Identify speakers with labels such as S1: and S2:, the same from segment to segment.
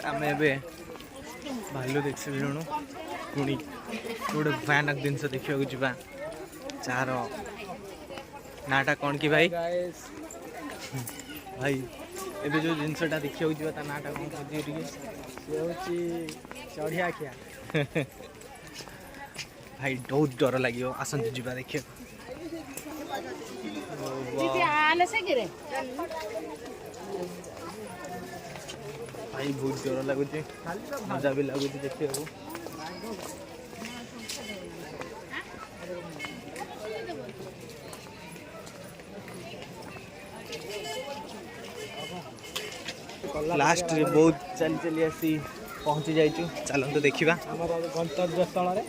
S1: आम ए भालू देख सारे पुणी गोटे भयानक जिनस देखा जा जार नाटा कौन कि भाई भाई एबे जो जिनसटा देखा जा नाटा कौन कह
S2: चढ़िया खिया
S1: भाई बहुत डर लगे आसतु जा देखिए भाई बहुत डर लगुच मजा भी लगुच देखिए लास्ट रे बहुत चली चली आसी पहुंची जाइचु चलंतु देखिबा
S2: हमर गंतव्य स्थल रे।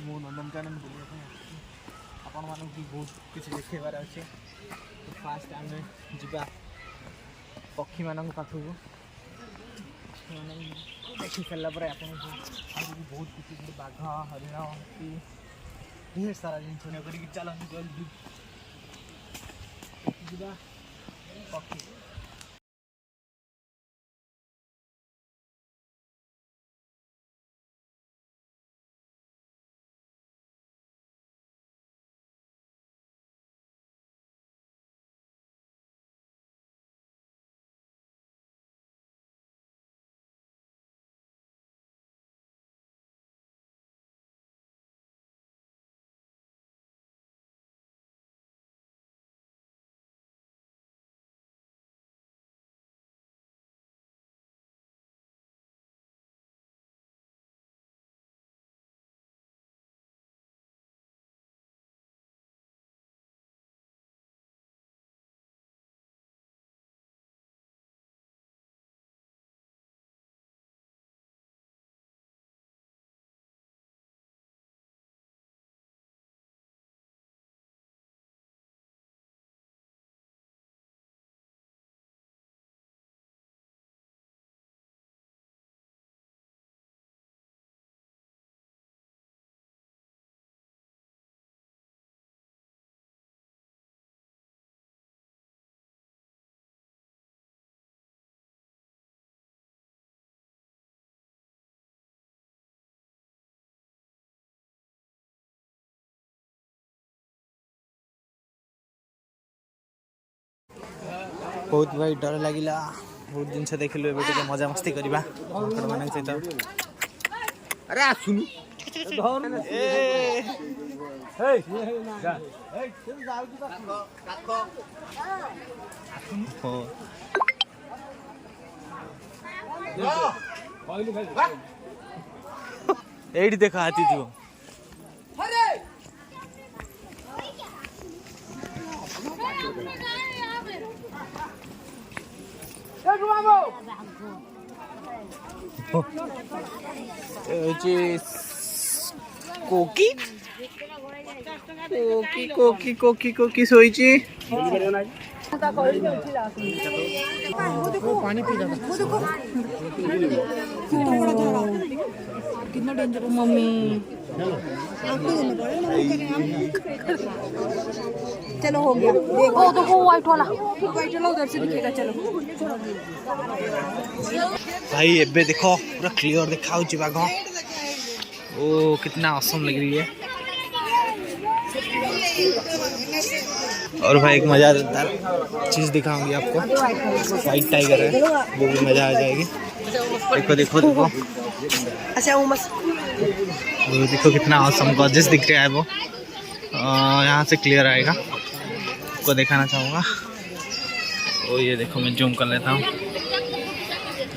S1: ମୁଁ ନନ୍ଦନକାନନ ବୁଲିବା ପାଇଁ ଆସିଛି ଆପଣମାନଙ୍କୁ ବି ବହୁତ କିଛି ଦେଖେଇବାର ଅଛି। ତ ଫାଷ୍ଟ ଆମେ ଯିବା ପକ୍ଷୀମାନଙ୍କ ପାଖକୁ। ପକ୍ଷୀମାନଙ୍କୁ ଦେଖି ସାରିଲା ପରେ ଆପଣଙ୍କୁ ଆହୁରି ବହୁତ କିଛି ବାଘ ହରିଣ ହାତୀ ढेर सारा जिन କରିକି ଚାଲନ୍ତୁ ଜଲ୍ଦି ଯିବା ପକ୍ଷୀ। बहुत भाई डर लगिला बहुत जिनस देखिलु एबे टिके मजा मस्ती करबा माकड़ मानक सहित। अरे आसुनु ए हे जा ए तू जाउ की काको हो कहलु खाली एडी देखा हाथी थियो। कोकी कोकी कोकी कोकी कोकी सोईची पानी पी जाता कितना डेंजर मम्मी।
S3: चलो हो गया देखो तो वो वाइट वाला उधर से दिखेगा। चलो
S1: भाई एबे देखो पूरा क्लियर देखा बाघ। ओ कितना औसम लग रही है। और भाई एक मज़ेदार चीज़ दिखाऊंगी आपको, वाइट टाइगर है, वो भी मज़ा आ जाएगी। देखो देखो देखो वो देखो कितना औसम गॉर्जियस दिख रहा है वो। यहाँ से क्लियर आएगा, आपको दिखाना चाहूँगा। ओ ये देखो मैं जूम कर लेता हूँ,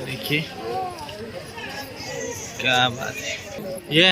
S1: देखिए क्या बात है ये।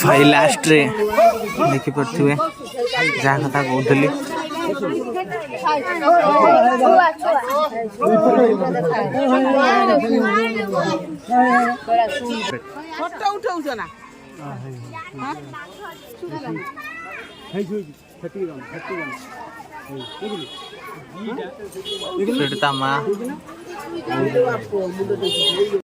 S1: भाई लास्ट रे देखि पड़थिबे जा कथा कहउथली
S3: फोटो उठाउछ ना
S1: सेठता माँ